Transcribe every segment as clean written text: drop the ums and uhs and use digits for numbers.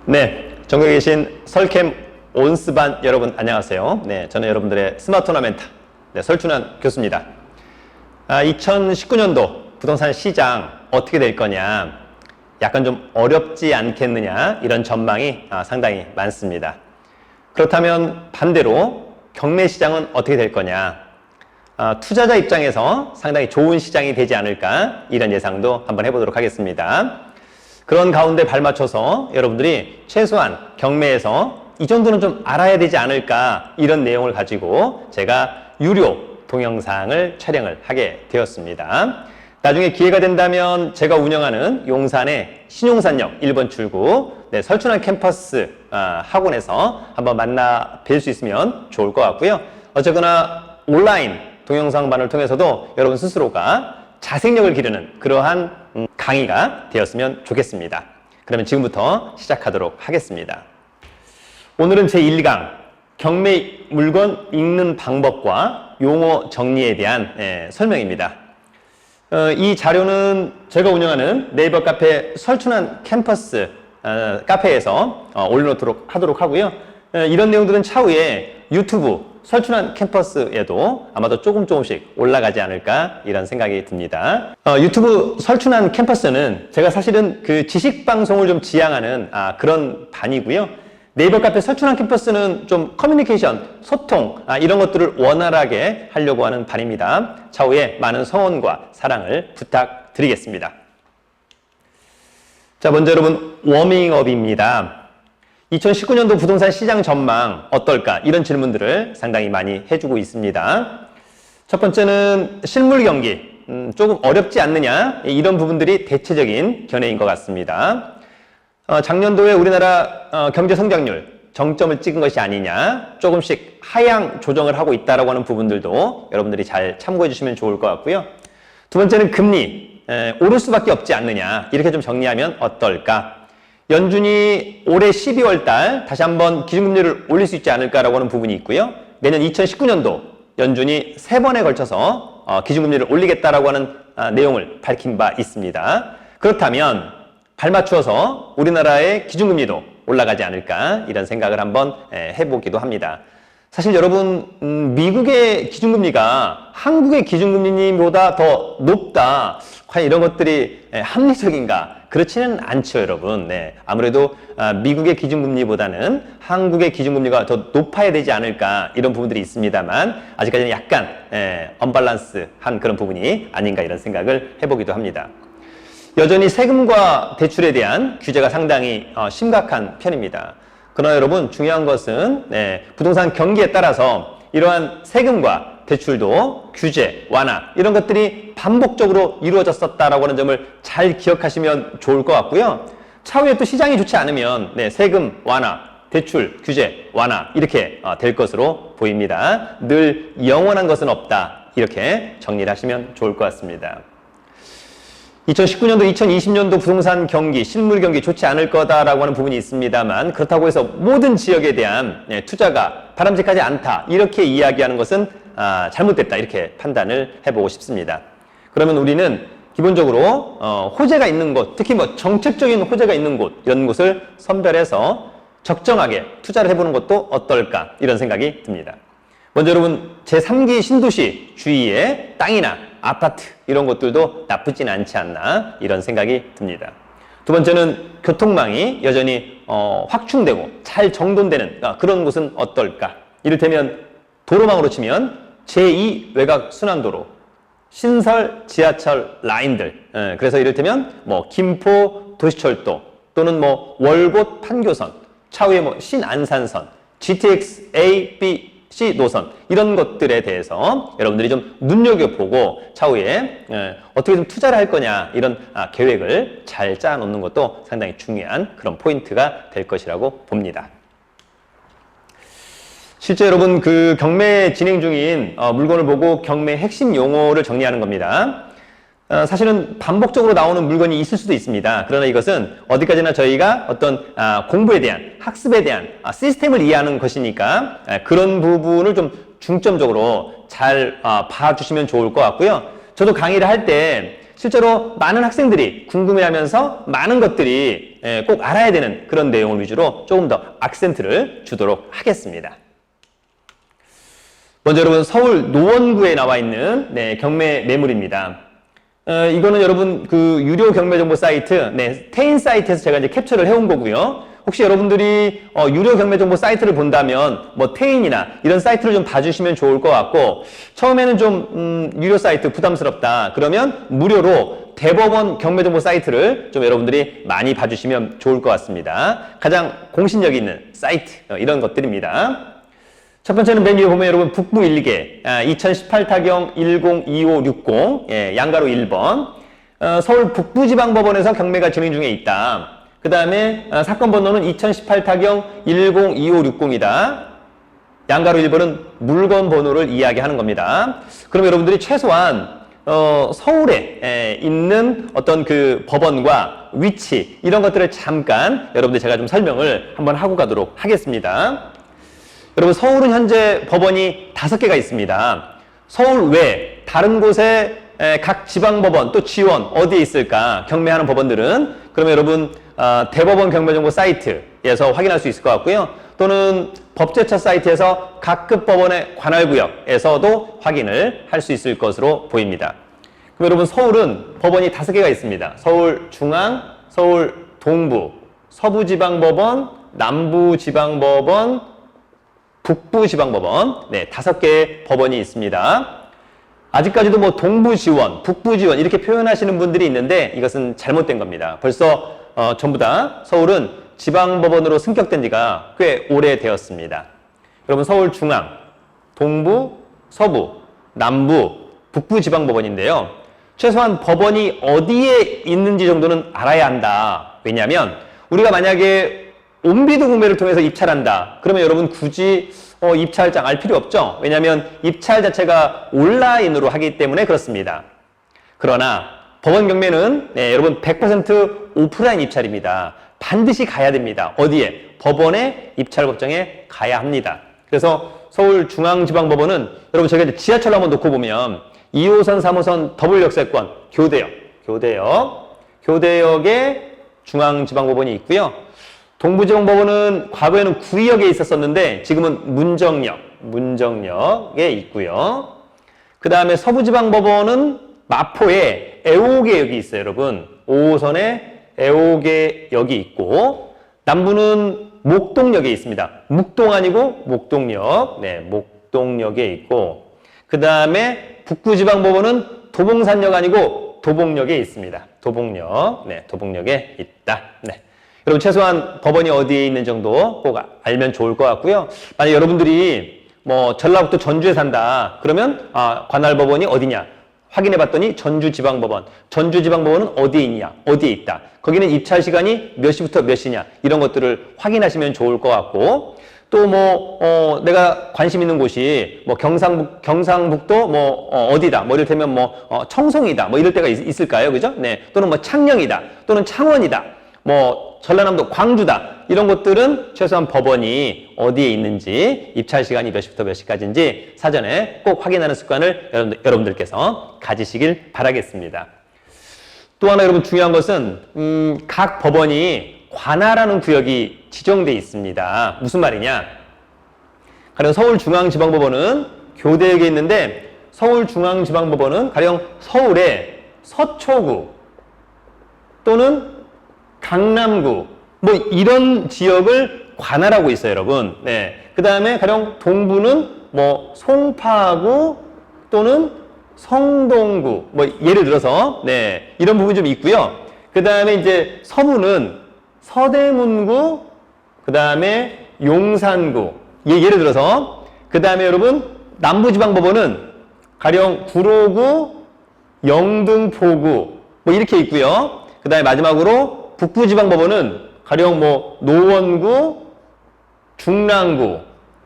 네, 전국에 계신 설캠 온스반 여러분 안녕하세요. 네, 저는 여러분들의 스마트 토너멘터 설춘환 교수입니다. 2019년도 부동산 시장 어떻게 될 거냐, 약간 좀 어렵지 않겠느냐, 이런 전망이 상당히 많습니다. 그렇다면 반대로 경매 시장은 어떻게 될 거냐, 투자자 입장에서 상당히 좋은 시장이 되지 않을까, 이런 예상도 한번 해보도록 하겠습니다. 그런 가운데 발맞춰서 여러분들이 최소한 경매에서 이 정도는 좀 알아야 되지 않을까, 이런 내용을 가지고 제가 유료 동영상을 촬영을 하게 되었습니다. 나중에 기회가 된다면 제가 운영하는 용산의 신용산역 1번 출구 설춘환 캠퍼스 학원에서 한번 만나 뵐 수 있으면 좋을 것 같고요. 어쨌거나 온라인 동영상반을 통해서도 여러분 스스로가 자생력을 기르는 그러한 강의가 되었으면 좋겠습니다. 그러면 지금부터 시작하도록 하겠습니다. 오늘은 제1강 경매 물건 읽는 방법과 용어 정리에 대한 설명입니다. 이 자료는 제가 운영하는 네이버 카페 설춘환 캠퍼스 카페에서 올려놓도록 하도록 하고요. 이런 내용들은 차후에 유튜브 설춘환 캠퍼스에도 아마도 조금씩 올라가지 않을까, 이런 생각이 듭니다. 유튜브 설춘환 캠퍼스는 제가 사실은 그 지식방송을 좀 지향하는 그런 반이고요. 네이버 카페 설춘환 캠퍼스는 좀 커뮤니케이션, 소통 이런 것들을 원활하게 하려고 하는 반입니다. 차후에 많은 성원과 사랑을 부탁드리겠습니다. 자, 먼저 여러분 워밍업입니다. 2019년도 부동산 시장 전망 어떨까, 이런 질문들을 상당히 많이 해주고 있습니다. 첫 번째는 실물 경기 조금 어렵지 않느냐, 이런 부분들이 대체적인 견해인 것 같습니다. 작년도에 우리나라 경제 성장률 정점을 찍은 것이 아니냐, 조금씩 하향 조정을 하고 있다라고 하는 부분들도 여러분들이 잘 참고해 주시면 좋을 것 같고요. 두 번째는 금리 오를 수밖에 없지 않느냐, 이렇게 좀 정리하면 어떨까. 연준이 올해 12월 달 다시 한번 기준금리를 올릴 수 있지 않을까라고 하는 부분이 있고요. 내년 2019년도 연준이 3번에 걸쳐서 기준금리를 올리겠다라고 하는 내용을 밝힌 바 있습니다. 그렇다면 발맞추어서 우리나라의 기준금리도 올라가지 않을까, 이런 생각을 한번 해보기도 합니다. 사실 여러분, 미국의 기준금리가 한국의 기준금리보다 더 높다, 과연 이런 것들이 합리적인가? 그렇지는 않죠, 여러분. 아무래도 미국의 기준금리보다는 한국의 기준금리가 더 높아야 되지 않을까, 이런 부분들이 있습니다만 아직까지는 약간 언밸런스한 그런 부분이 아닌가, 이런 생각을 해보기도 합니다. 여전히 세금과 대출에 대한 규제가 상당히 심각한 편입니다. 그러나 여러분, 중요한 것은 부동산 경기에 따라서 이러한 세금과 대출도 규제, 완화 이런 것들이 반복적으로 이루어졌었다라고 하는 점을 잘 기억하시면 좋을 것 같고요. 차후에 또 시장이 좋지 않으면 세금 완화, 대출, 규제, 완화 이렇게 될 것으로 보입니다. 늘 영원한 것은 없다, 이렇게 정리를 하시면 좋을 것 같습니다. 2019년도, 2020년도 부동산 경기, 실물 경기 좋지 않을 거다라고 하는 부분이 있습니다만, 그렇다고 해서 모든 지역에 대한 투자가 바람직하지 않다, 이렇게 이야기하는 것은 잘못됐다, 이렇게 판단을 해보고 싶습니다. 그러면 우리는 기본적으로 호재가 있는 곳, 특히 정책적인 호재가 있는 곳, 이런 곳을 선별해서 적정하게 투자를 해보는 것도 어떨까, 이런 생각이 듭니다. 먼저 여러분, 제3기 신도시 주위에 땅이나 아파트 이런 것들도 나쁘진 않지 않나, 이런 생각이 듭니다. 두 번째는 교통망이 여전히 확충되고 잘 정돈되는 그런 곳은 어떨까. 이를테면 도로망으로 치면 제2 외곽 순환도로, 신설 지하철 라인들, 그래서 이를테면 김포 도시철도 또는 월곶 판교선, 차후에 신안산선, GTX A, B, C 노선, 이런 것들에 대해서 여러분들이 좀 눈여겨보고 차후에 어떻게 좀 투자를 할 거냐, 이런 계획을 잘 짜놓는 것도 상당히 중요한 그런 포인트가 될 것이라고 봅니다. 실제 여러분, 그 경매 진행 중인 물건을 보고 경매 핵심 용어를 정리하는 겁니다. 사실은 반복적으로 나오는 물건이 있을 수도 있습니다. 그러나 이것은 어디까지나 저희가 어떤 공부에 대한, 학습에 대한 시스템을 이해하는 것이니까 그런 부분을 좀 중점적으로 잘 봐주시면 좋을 것 같고요. 저도 강의를 할 때 실제로 많은 학생들이 궁금해하면서 많은 것들이 꼭 알아야 되는 그런 내용을 위주로 조금 더 악센트를 주도록 하겠습니다. 먼저 여러분 서울 노원구에 나와 있는 경매 매물입니다. 이거는 여러분 그 유료 경매 정보 사이트 테인 사이트에서 제가 이제 캡처를 해온 거고요. 혹시 여러분들이 유료 경매 정보 사이트를 본다면 뭐 테인이나 이런 사이트를 좀 봐주시면 좋을 것 같고, 처음에는 좀 유료 사이트 부담스럽다 그러면 무료로 대법원 경매 정보 사이트를 좀 여러분들이 많이 봐주시면 좋을 것 같습니다. 가장 공신력 있는 사이트 이런 것들입니다. 첫 번째는 맨 위에 보면 여러분 북부 1개 2018 타경 102560 양가로 1번 서울 북부지방법원에서 경매가 진행 중에 있다. 그 다음에 사건 번호는 2018 타경 102560이다. 양가로 1번은 물건 번호를 이야기하는 겁니다. 그럼 여러분들이 최소한 서울에 있는 어떤 그 법원과 위치 이런 것들을 잠깐 여러분들 제가 좀 설명을 한번 하고 가도록 하겠습니다. 여러분 서울은 현재 법원이 5개가 있습니다. 서울 외 다른 곳에 각 지방법원 또 지원 어디에 있을까 경매하는 법원들은 그러면 여러분 대법원 경매정보 사이트에서 확인할 수 있을 것 같고요. 또는 법제처 사이트에서 각급 법원의 관할구역에서도 확인을 할 수 있을 것으로 보입니다. 그럼 여러분 서울은 법원이 5개가 있습니다. 서울 중앙, 서울 동부, 서부지방법원, 남부지방법원, 북부지방법원 5개의 법원이 있습니다. 아직까지도 뭐 동부지원, 북부지원 이렇게 표현하시는 분들이 있는데 이것은 잘못된 겁니다. 벌써 전부 다 서울은 지방법원으로 승격된 지가 꽤 오래되었습니다. 여러분 서울 중앙, 동부, 서부, 남부, 북부지방법원인데요. 최소한 법원이 어디에 있는지 정도는 알아야 한다. 왜냐하면 우리가 만약에 온비드 구매를 통해서 입찰한다. 그러면 여러분 굳이 입찰장 알 필요 없죠. 왜냐하면 입찰 자체가 온라인으로 하기 때문에 그렇습니다. 그러나 법원 경매는 여러분 100% 오프라인 입찰입니다. 반드시 가야 됩니다. 어디에? 법원의 입찰법정에 가야 합니다. 그래서 서울중앙지방법원은 여러분 저희가 이제 지하철로 한번 놓고 보면 2호선, 3호선 더블 역세권 교대역에 중앙지방법원이 있고요. 동부지방법원은 과거에는 구의역에 있었었는데 지금은 문정역에 있고요. 그 다음에 서부지방법원은 마포에 애호개역이 있어요, 여러분. 5호선에 애호개역이 있고, 남부는 목동역에 있습니다. 묵동 아니고 목동역, 목동역에 있고, 그 다음에 북부지방법원은 도봉산역 아니고 도봉역에 있습니다. 도봉역에 있다. 여러분 최소한 법원이 어디에 있는 정도 꼭 알면 좋을 것 같고요. 만약 여러분들이 뭐 전라북도 전주에 산다 그러면 관할법원이 어디냐 확인해 봤더니 전주지방법원은 어디에 있냐 어디에 있다. 거기는 입찰 시간이 몇 시부터 몇 시냐 이런 것들을 확인하시면 좋을 것 같고, 또 내가 관심 있는 곳이 뭐 경상북도 어디다 이를테면 청송이다 이럴 때가 있을까요, 그죠? 또는 창녕이다 또는 창원이다 전라남도 광주다 이런 것들은 최소한 법원이 어디에 있는지 입찰 시간이 몇 시부터 몇 시까지인지 사전에 꼭 확인하는 습관을 여러분들께서 가지시길 바라겠습니다. 또 하나 여러분 중요한 것은 각 법원이 관할하는 구역이 지정되어 있습니다. 무슨 말이냐? 가령 서울중앙지방법원은 교대역에 있는데 서울중앙지방법원은 가령 서울의 서초구 또는 강남구 이런 지역을 관할하고 있어요, 여러분. 그 다음에 가령 동부는 송파구 또는 성동구 예를 들어서 이런 부분이 좀 있고요. 그 다음에 이제 서부는 서대문구, 그 다음에 용산구 예를 들어서, 그 다음에 여러분 남부지방법원은 가령 구로구, 영등포구 이렇게 있고요. 그 다음에 마지막으로 북부지방법원은 가령 노원구, 중랑구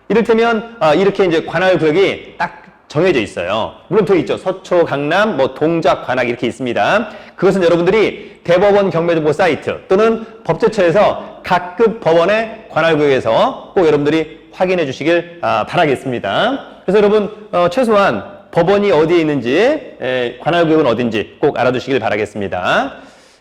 이를테면 이렇게 이제 관할 구역이 딱 정해져 있어요. 물론 더 있죠. 서초, 강남, 동작, 관악 이렇게 있습니다. 그것은 여러분들이 대법원 경매정보 사이트 또는 법제처에서 각급 법원의 관할 구역에서 꼭 여러분들이 확인해 주시길 바라겠습니다. 그래서 여러분 최소한 법원이 어디에 있는지, 관할구역은 어딘지 꼭 알아두시길 바라겠습니다.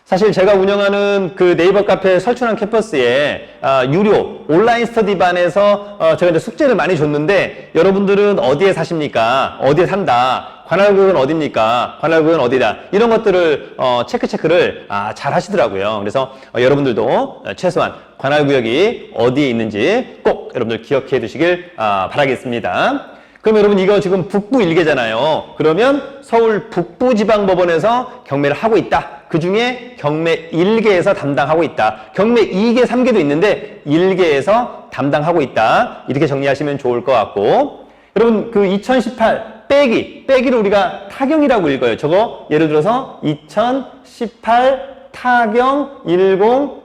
사실 제가 운영하는 그 네이버 카페 설춘환 캠퍼스에 유료 온라인 스터디반에서 제가 이제 숙제를 많이 줬는데 여러분들은 어디에 사십니까? 어디에 산다? 관할구역은 어디입니까? 관할구역은 어디다? 이런 것들을 체크를 잘 하시더라고요. 그래서 여러분들도 최소한 관할구역이 어디에 있는지 꼭 여러분들 기억해 두시길 바라겠습니다. 그럼 여러분 이거 지금 북부 1개잖아요. 그러면 서울 북부지방법원에서 경매를 하고 있다. 그 중에 경매 1개에서 담당하고 있다. 경매 2개, 3개도 있는데 1개에서 담당하고 있다. 이렇게 정리하시면 좋을 것 같고 여러분 그 2018 빼기를 우리가 타경이라고 읽어요. 저거 예를 들어서 2018 타경 10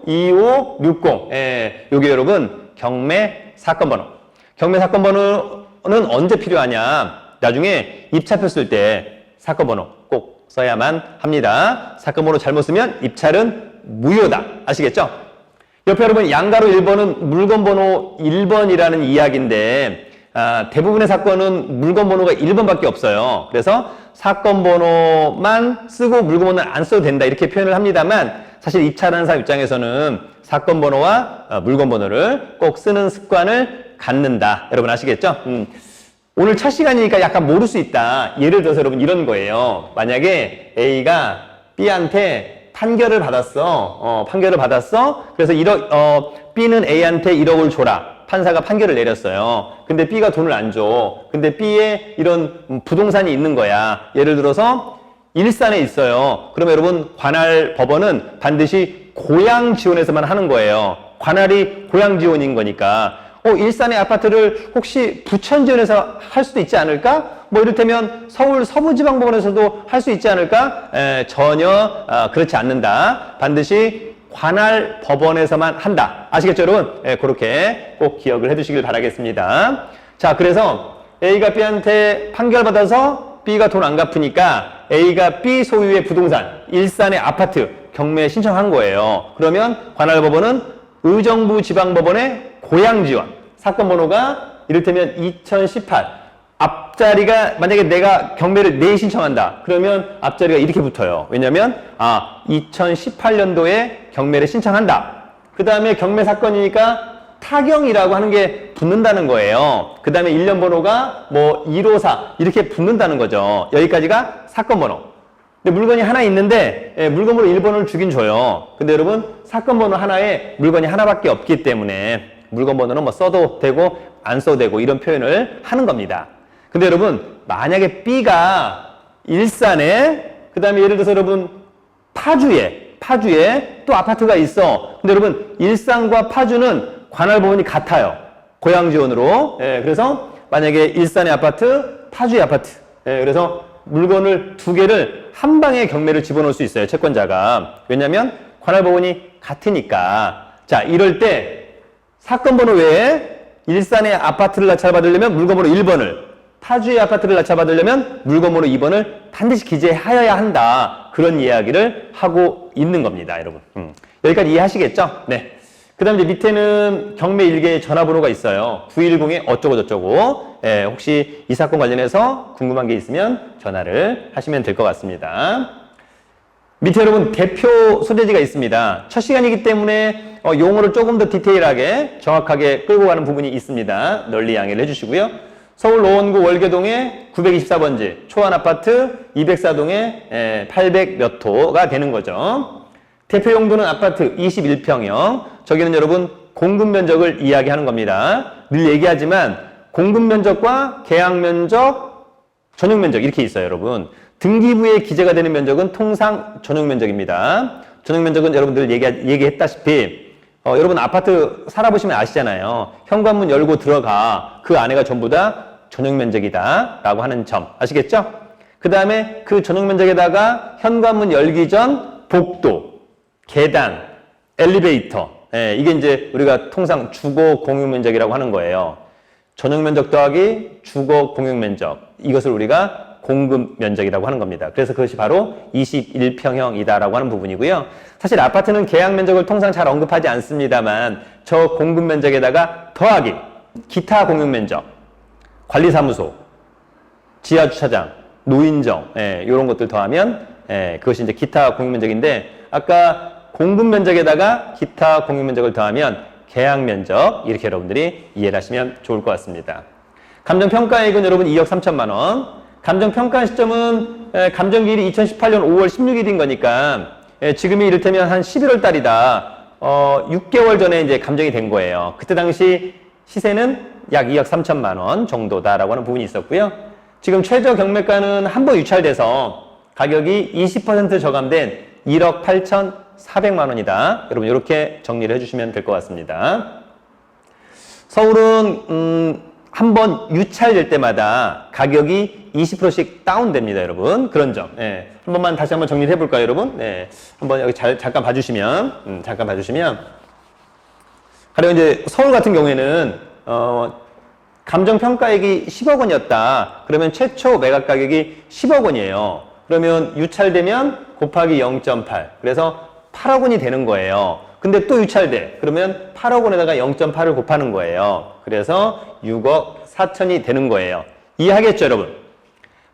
25 60 요게 여러분 경매 사건 번호. 경매 사건 번호는 언제 필요하냐? 나중에 입찰표 쓸 때 사건 번호 꼭 써야만 합니다. 사건 번호 잘못 쓰면 입찰은 무효다. 아시겠죠? 옆에 여러분 양가로 1번은 물건 번호 1번이라는 이야기인데 대부분의 사건은 물건 번호가 1번밖에 없어요. 그래서 사건 번호만 쓰고 물건 번호는 안 써도 된다 이렇게 표현을 합니다만 사실 입찰하는 사람 입장에서는 사건 번호와 물건 번호를 꼭 쓰는 습관을 갖는다. 여러분 아시겠죠? 오늘 첫 시간이니까 약간 모를 수 있다. 예를 들어서 여러분 이런 거예요. 만약에 A가 B한테 판결을 받았어. 그래서 B는 A한테 1억을 줘라. 판사가 판결을 내렸어요. 근데 B가 돈을 안 줘. 근데 B에 이런 부동산이 있는 거야. 예를 들어서 일산에 있어요. 그러면 여러분 관할 법원은 반드시 고양 지원에서만 하는 거예요. 관할이 고양 지원인 거니까. 일산의 아파트를 혹시 부천 지원에서 할 수도 있지 않을까? 뭐 이를테면 서울 서부지방법원에서도 할 수 있지 않을까? 전혀 그렇지 않는다. 반드시 관할 법원에서만 한다. 아시겠죠, 여러분? 그렇게 꼭 기억을 해두시길 바라겠습니다. 자, 그래서 A가 B한테 판결받아서 B가 돈 안 갚으니까 A가 B 소유의 부동산, 일산의 아파트 경매 신청한 거예요. 그러면 관할법원은 의정부 지방법원의 고양 지원, 사건 번호가 이를테면 2018, 앞자리가 만약에 내가 경매를 내일 신청한다. 그러면 앞자리가 이렇게 붙어요. 왜냐면 2018년도에 경매를 신청한다. 그 다음에 경매 사건이니까 타경이라고 하는 게 붙는다는 거예요. 그 다음에 1년 번호가 뭐 154 이렇게 붙는다는 거죠. 여기까지가 사건 번호. 근데 물건이 하나 있는데 물건 번호 1번을 주긴 줘요. 근데 여러분 사건 번호 하나에 물건이 하나밖에 없기 때문에 물건 번호는 뭐 써도 되고 안 써도 되고 이런 표현을 하는 겁니다. 근데 여러분 만약에 B가 일산에 그 다음에 예를 들어서 여러분 파주에 또 아파트가 있어. 근데 여러분 일산과 파주는 관할법원이 같아요. 고양 지원으로. 그래서 만약에 일산의 아파트, 파주의 아파트. 그래서 물건을 두 개를 한 방에 경매를 집어넣을 수 있어요. 채권자가. 왜냐면 관할법원이 같으니까. 자, 이럴 때 사건 번호 외에 일산의 아파트를 낙찰받으려면 물건 번호 1번을, 파주의 아파트를 낙찰받으려면 물건 번호 2번을 반드시 기재하여야 한다. 그런 이야기를 하고 있는 겁니다, 여러분. 여기까지 이해하시겠죠? 네. 그 다음에 이제 밑에는 경매 1개의 전화번호가 있어요. 910에 어쩌고저쩌고. 혹시 이 사건 관련해서 궁금한 게 있으면 전화를 하시면 될 것 같습니다. 밑에 여러분 대표 소재지가 있습니다. 첫 시간이기 때문에 용어를 조금 더 디테일하게 정확하게 끌고 가는 부분이 있습니다. 널리 양해를 해주시고요. 서울 노원구 월계동의 924번지 초안아파트 204동에 800 몇 호가 되는 거죠. 대표 용도는 아파트 21평형. 저기는 여러분 공급 면적을 이야기하는 겁니다. 늘 얘기하지만 공급 면적과 계약 면적, 전용 면적 이렇게 있어요, 여러분. 등기부에 기재가 되는 면적은 통상 전용 면적입니다. 전용 면적은 여러분들 얘기했다시피 여러분 아파트 살아보시면 아시잖아요. 현관문 열고 들어가. 그 안에가 전부 다 전용 면적이다 라고 하는 점 아시겠죠? 그 다음에 그 전용 면적에다가 현관문 열기 전 복도, 계단, 엘리베이터 이게 이제 우리가 통상 주거 공용 면적이라고 하는 거예요. 전용 면적 더하기 주거 공용 면적 이것을 우리가 공급 면적이라고 하는 겁니다. 그래서 그것이 바로 21평형이다라고 하는 부분이고요. 사실 아파트는 계약 면적을 통상 잘 언급하지 않습니다만 저 공급 면적에다가 더하기 기타 공용 면적, 관리사무소, 지하주차장 노인정, 이런 것들 더하면 그것이 이제 기타 공유면적인데 아까 공분 면적에다가 기타 공유면적을 더하면 계약 면적 이렇게 여러분들이 이해를 하시면 좋을 것 같습니다. 감정평가액은 여러분 2억 3천만 원. 감정평가 시점은 감정기일이 2018년 5월 16일인 거니까 지금이 이를테면 한 11월 달이다. 6개월 전에 이제 감정이 된 거예요. 그때 당시 시세는 약 2억 3천만 원 정도다라고 하는 부분이 있었고요. 지금 최저 경매가는 한 번 유찰돼서 가격이 20% 저감된 1억 8,400만 원이다. 여러분 이렇게 정리를 해주시면 될 것 같습니다. 서울은 한 번 유찰될 때마다 가격이 20%씩 다운됩니다, 여러분. 그런 점. 한 번만 다시 한번 정리를 해볼까요, 여러분? 한번 여기 잠깐 봐주시면, 가령 이제 서울 같은 경우에는 감정평가액이 10억 원이었다. 그러면 최초 매각 가격이 10억 원이에요. 그러면 유찰되면 곱하기 0.8. 그래서 8억 원이 되는 거예요. 근데 또 유찰돼. 그러면 8억 원에다가 0.8을 곱하는 거예요. 그래서 6억 4천이 되는 거예요. 이해하겠죠, 여러분?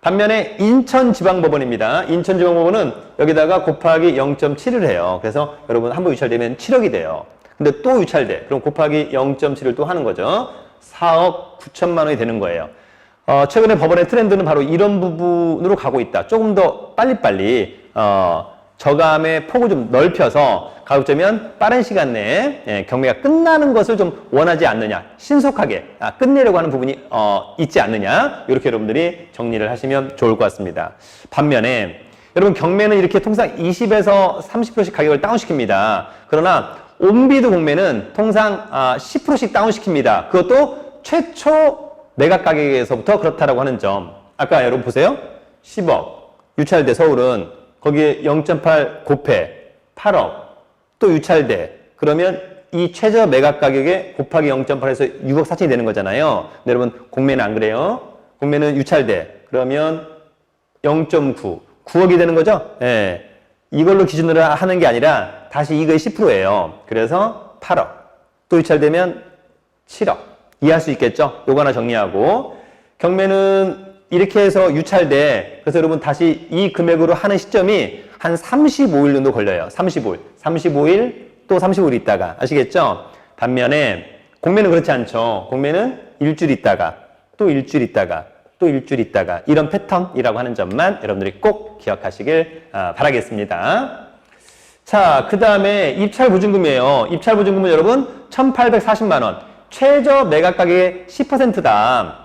반면에 인천지방법원입니다. 인천지방법원은 여기다가 곱하기 0.7을 해요. 그래서 여러분 한번 유찰되면 7억이 돼요. 근데 또 유찰돼. 그럼 곱하기 0.7을 또 하는 거죠. 4억 9천만 원이 되는 거예요. 최근에 법원의 트렌드는 바로 이런 부분으로 가고 있다. 조금 더 빨리빨리 저감의 폭을 좀 넓혀서 가급적이면 빠른 시간 내에 경매가 끝나는 것을 좀 원하지 않느냐, 신속하게 끝내려고 하는 부분이 있지 않느냐, 이렇게 여러분들이 정리를 하시면 좋을 것 같습니다. 반면에 여러분 경매는 이렇게 통상 20에서 30%씩 가격을 다운시킵니다. 그러나 온비드 공매는 통상 10%씩 다운시킵니다. 그것도 최초 매각 가격에서부터 그렇다라고 하는 점. 아까 여러분 보세요. 10억 유찰대 서울은 거기에 0.8 곱해 8억 또 유찰돼. 그러면 이 최저 매각 가격에 곱하기 0.8에서 6억 4천이 되는 거잖아요. 근데 여러분 공매는 안 그래요. 공매는 유찰돼. 그러면 0.9 9억이 되는 거죠. 이걸로 기준으로 하는 게 아니라 다시 이거의 10%예요. 그래서 8억 또 유찰되면 7억. 이해할 수 있겠죠? 요거 하나 정리하고 경매는 이렇게 해서 유찰돼. 그래서 여러분 다시 이 금액으로 하는 시점이 한 35일 정도 걸려요. 35일 또 35일 있다가 아시겠죠? 반면에 공매는 그렇지 않죠. 공매는 일주일 있다가 또 일주일 있다가 또 일주일 있다가 이런 패턴이라고 하는 점만 여러분들이 꼭 기억하시길 바라겠습니다. 자, 그 다음에 입찰보증금이에요. 입찰보증금은 여러분 1,840만 원. 최저 매각 가격의 10%다.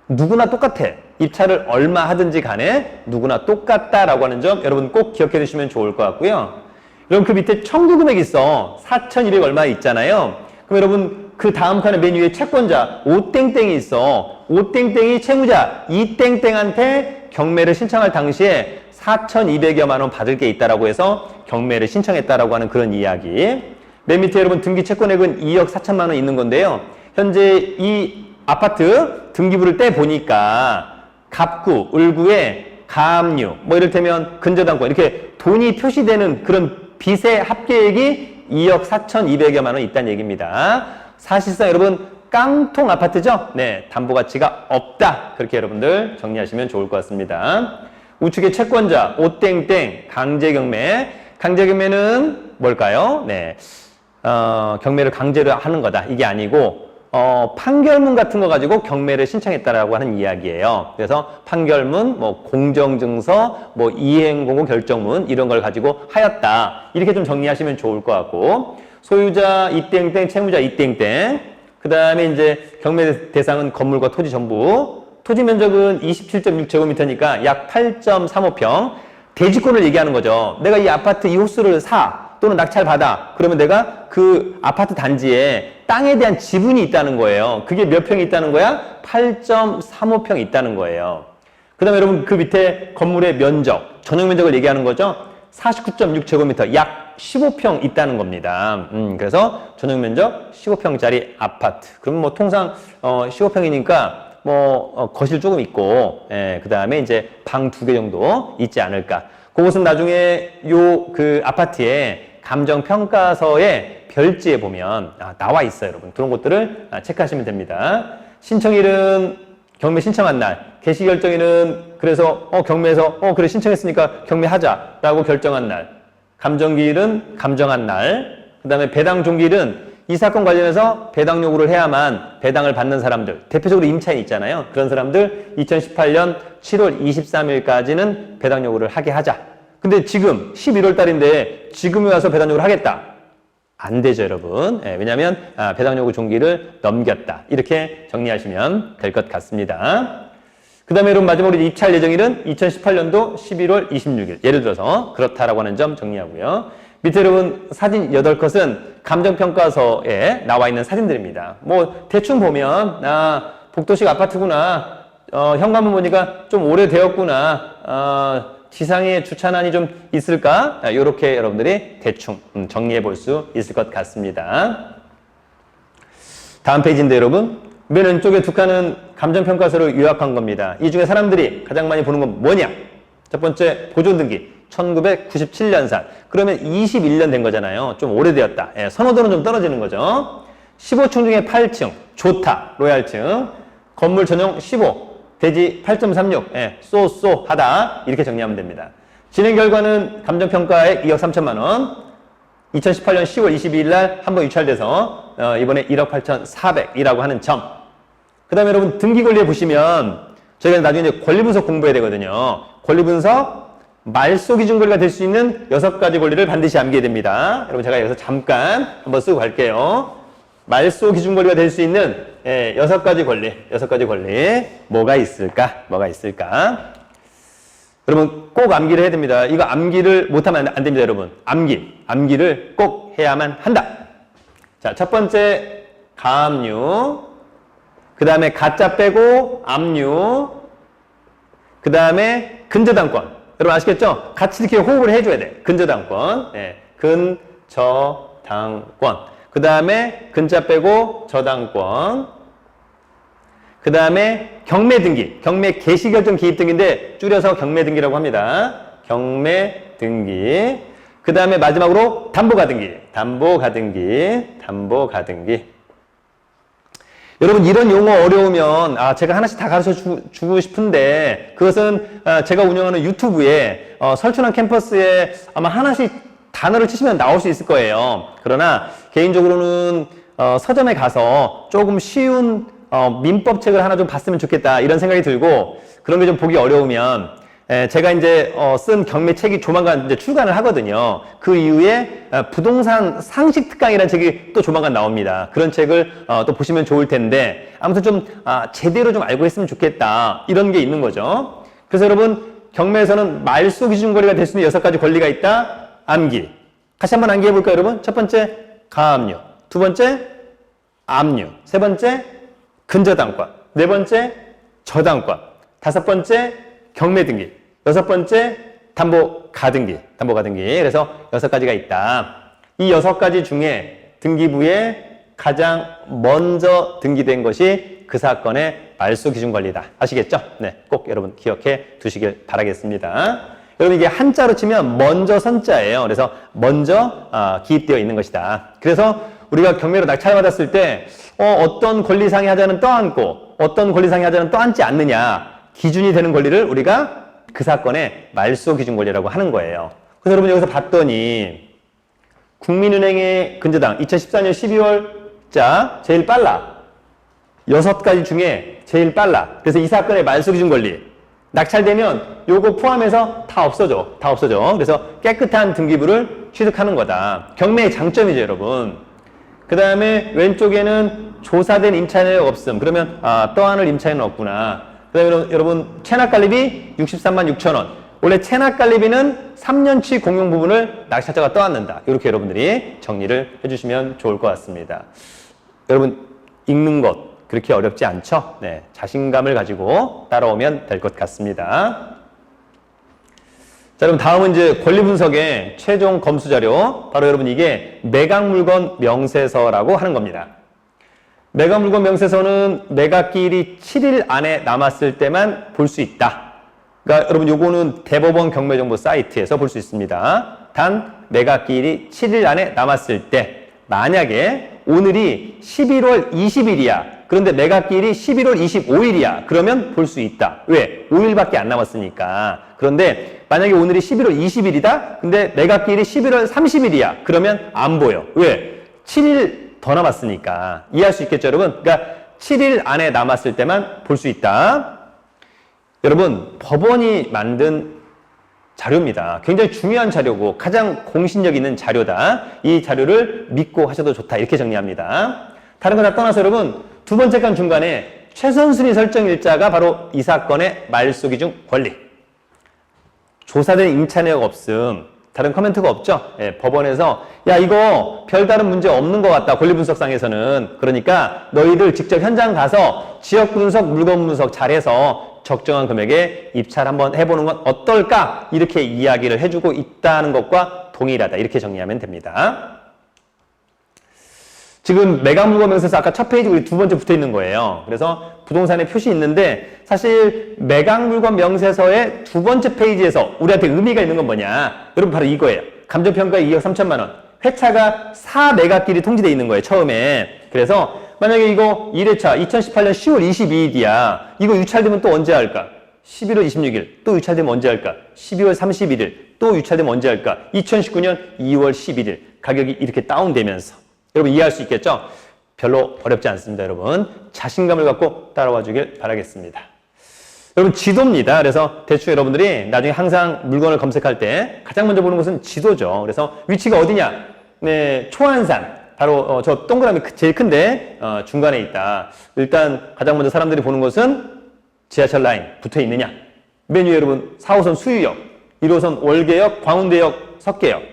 누구나 똑같아. 입찰을 얼마 하든지 간에 누구나 똑같다라고 하는 점 여러분 꼭 기억해 두시면 좋을 것 같고요. 여러분 그 밑에 청구 금액이 있어. 4,200 얼마 있잖아요. 그럼 여러분 그 다음 칸에 맨 위에 채권자 오땡땡이 있어. 오땡땡이 채무자 이땡땡한테 경매를 신청할 당시에 4,200여만 원 받을 게 있다라고 해서 경매를 신청했다라고 하는 그런 이야기. 맨 밑에 여러분 등기 채권액은 2억 4천만 원 있는 건데요. 현재 이 아파트 등기부를 떼 보니까 갑구, 을구에 가압류, 뭐 이를테면 근저당권 이렇게 돈이 표시되는 그런 빚의 합계액이 2억 4,200여만 원 있다는 얘기입니다. 사실상 여러분 깡통 아파트죠? 네, 담보가치가 없다. 그렇게 여러분들 정리하시면 좋을 것 같습니다. 우측의 채권자 오땡땡 강제경매. 강제경매는 뭘까요? 네, 경매를 강제로 하는 거다. 이게 아니고 판결문 같은 거 가지고 경매를 신청했다라고 하는 이야기예요. 그래서 판결문, 뭐 공정증서, 뭐 이행공고 결정문 이런 걸 가지고 하였다. 이렇게 좀 정리하시면 좋을 것 같고 소유자 이땡땡, 채무자 이땡땡. 그 다음에 이제 경매 대상은 건물과 토지 전부. 토지 면적은 27.6제곱미터니까 약 8.35평. 대지권을 얘기하는 거죠. 내가 이 아파트 이 호수를 사. 또는 낙찰 받아. 그러면 내가 그 아파트 단지에 땅에 대한 지분이 있다는 거예요. 그게 몇 평이 있다는 거야? 8.35평이 있다는 거예요. 그 다음에 여러분 그 밑에 건물의 면적, 전용 면적을 얘기하는 거죠. 49.6제곱미터, 약 15평 있다는 겁니다. 그래서 전용 면적 15평짜리 아파트. 그럼 뭐 통상 15평이니까 뭐 거실 조금 있고, 그 다음에 이제 방 2개 정도 있지 않을까. 그것은 나중에 요 그 아파트에 감정평가서의 별지에 보면 나와 있어요, 여러분. 그런 것들을 체크하시면 됩니다. 신청일은 경매 신청한 날, 개시 결정일은 그래서 경매에서 그래 신청했으니까 경매하자라고 결정한 날, 감정기일은 감정한 날, 그 다음에 배당 종기일은 이 사건 관련해서 배당 요구를 해야만 배당을 받는 사람들, 대표적으로 임차인 있잖아요. 그런 사람들 2018년 7월 23일까지는 배당 요구를 하게 하자. 근데 지금 11월 달인데 지금에 와서 배당 요구를 하겠다. 안 되죠, 여러분. 왜냐하면 배당 요구 종기를 넘겼다. 이렇게 정리하시면 될 것 같습니다. 그 다음에 여러분 마지막으로 입찰 예정일은 2018년도 11월 26일. 예를 들어서 그렇다라고 하는 점 정리하고요. 밑에 여러분 사진 8컷은 감정평가서에 나와 있는 사진들입니다. 뭐 대충 보면 복도식 아파트구나. 현관문 보니까 좀 오래되었구나. 지상에 주차난이 좀 있을까? 이렇게 여러분들이 대충 정리해 볼 수 있을 것 같습니다. 다음 페이지인데 여러분 맨 왼쪽에 두 칸은 감정평가서를 요약한 겁니다. 이 중에 사람들이 가장 많이 보는 건 뭐냐? 첫 번째 보존등기 1997년산. 그러면 21년 된 거잖아요. 좀 오래되었다. 선호도는 좀 떨어지는 거죠. 15층 중에 8층 좋다. 로얄층. 건물 전용 15. 대지 8.36, 쏘쏘하다 이렇게 정리하면 됩니다. 진행 결과는 감정평가액 2억 3천만 원, 2018년 10월 22일 날 한번 유찰돼서 이번에 1억 8,400이라고 하는 점. 그 다음에 여러분 등기권리에 보시면 저희가 나중에 이제 권리분석 공부해야 되거든요. 권리분석, 말소기준권리가 될 수 있는 6가지 권리를 반드시 암기해야 됩니다. 여러분 제가 여기서 잠깐 한번 쓰고 갈게요. 말소기준권리가 될 수 있는 6가지 권리 뭐가 있을까? 여러분 꼭 암기를 해야 됩니다. 이거 암기를 못하면 안 됩니다, 여러분. 암기를 꼭 해야만 한다. 자, 첫 번째 가압류, 그 다음에 가짜 빼고 압류, 그 다음에 근저당권. 여러분 아시겠죠? 같이 이렇게 호흡을 해줘야 돼. 근저당권, 근저당권. 그 다음에 근자 빼고 저당권. 그 다음에 경매등기. 경매 개시결정 기입등기인데 줄여서 경매등기라고 합니다. 경매등기. 그 다음에 마지막으로 담보가등기. 여러분 이런 용어 어려우면 제가 하나씩 다 가르쳐 주고 싶은데 그것은 제가 운영하는 유튜브에 설춘환 캠퍼스에 아마 하나씩 단어를 치시면 나올 수 있을 거예요. 그러나 개인적으로는 서점에 가서 조금 쉬운 민법책을 하나 좀 봤으면 좋겠다 이런 생각이 들고 그런 게 좀 보기 어려우면 제가 이제 쓴 경매책이 조만간 이제 출간을 하거든요. 그 이후에 부동산 상식 특강이라는 책이 또 조만간 나옵니다. 그런 책을 또 보시면 좋을 텐데 아무튼 좀 제대로 좀 알고 했으면 좋겠다 이런 게 있는 거죠. 그래서 여러분 경매에서는 말소 기준 권리가 될 수 있는 6가지 권리가 있다. 암기. 같이 한번 암기해 볼까요, 여러분? 첫 번째 가압류, 두 번째 압류, 세 번째 근저당권, 네 번째 저당권, 다섯 번째 경매등기, 여섯 번째 담보가등기. 그래서 6가지가 있다. 이 6가지 중에 등기부에 가장 먼저 등기된 것이 그 사건의 말소 기준 권리다. 아시겠죠? 네, 꼭 여러분 기억해 두시길 바라겠습니다. 여러분 이게 한자로 치면 먼저 선자예요. 그래서 먼저 기입되어 있는 것이다. 그래서 우리가 경매로 낙찰받았을 때 어떤 권리상의 하자는 떠안고 어떤 권리상의 하자는 떠안지 않느냐 기준이 되는 권리를 우리가 그 사건의 말소 기준 권리라고 하는 거예요. 그래서 여러분 여기서 봤더니 국민은행의 근저당 2014년 12월자 제일 빨라. 6가지 중에 제일 빨라. 그래서 이 사건의 말소 기준 권리 낙찰되면 요거 포함해서 다 없어져. 그래서 깨끗한 등기부를 취득하는 거다. 경매의 장점이죠, 여러분. 그 다음에 왼쪽에는 조사된 임차인이 없음. 그러면 떠안을 임차인은 없구나. 그 다음에 여러분 체납관리비 63만 6천 원. 원래 체납관리비는 3년치 공용 부분을 낙찰자가 떠안는다. 이렇게 여러분들이 정리를 해주시면 좋을 것 같습니다. 여러분 읽는 것 그렇게 어렵지 않죠? 네, 자신감을 가지고 따라오면 될 것 같습니다. 자, 그럼 다음은 이제 권리분석의 최종 검수자료. 바로 여러분 이게 매각물건 명세서라고 하는 겁니다. 매각물건 명세서는 매각기일이 7일 안에 남았을 때만 볼 수 있다. 그러니까 여러분 요거는 대법원 경매정보 사이트에서 볼 수 있습니다. 단 매각기일이 7일 안에 남았을 때 만약에 오늘이 11월 20일이야. 그런데 매각기일이 11월 25일이야. 그러면 볼 수 있다. 왜? 5일밖에 안 남았으니까. 그런데 만약에 오늘이 11월 20일이다? 근데 매각기일이 11월 30일이야. 그러면 안 보여. 왜? 7일 더 남았으니까. 이해할 수 있겠죠, 여러분? 그러니까 7일 안에 남았을 때만 볼 수 있다. 여러분, 법원이 만든 자료입니다. 굉장히 중요한 자료고 가장 공신력 있는 자료다. 이 자료를 믿고 하셔도 좋다. 이렇게 정리합니다. 다른 거 다 떠나서 여러분, 두 번째 건 중간에 최선순위 설정 일자가 바로 이 사건의 말소 기준 권리. 조사된 임차 내역 없음. 다른 코멘트가 없죠? 예, 법원에서 야 이거 별다른 문제 없는 것 같다. 권리분석상에서는. 그러니까 너희들 직접 현장 가서 지역 분석, 물건 분석 잘해서 적정한 금액에 입찰 한번 해보는 건 어떨까? 이렇게 이야기를 해주고 있다는 것과 동일하다. 이렇게 정리하면 됩니다. 지금 매각물건 명세서 아까 첫 페이지 우리 두 번째 붙어 있는 거예요. 그래서 부동산에 표시 있는데 사실 매각물건 명세서의 두 번째 페이지에서 우리한테 의미가 있는 건 뭐냐? 여러분 바로 이거예요. 감정평가에 2억 3천만 원. 회차가 4매각길이 통지되어 있는 거예요. 처음에. 그래서 만약에 이거 1회차 2018년 10월 22일이야. 이거 유찰되면 또 언제 할까? 11월 26일. 또 유찰되면 언제 할까? 12월 31일. 또 유찰되면 언제 할까? 2019년 2월 11일. 가격이 이렇게 다운되면서. 여러분 이해할 수 있겠죠? 별로 어렵지 않습니다, 여러분. 자신감을 갖고 따라와 주길 바라겠습니다. 여러분 지도입니다. 그래서 대충 여러분들이 나중에 항상 물건을 검색할 때 가장 먼저 보는 것은 지도죠. 그래서 위치가 어디냐? 네, 초안산. 바로 저 동그라미 제일 큰데 중간에 있다. 일단 가장 먼저 사람들이 보는 것은 지하철 라인 붙어 있느냐. 메뉴 여러분 4호선 수유역, 1호선 월계역, 광운대역, 석계역.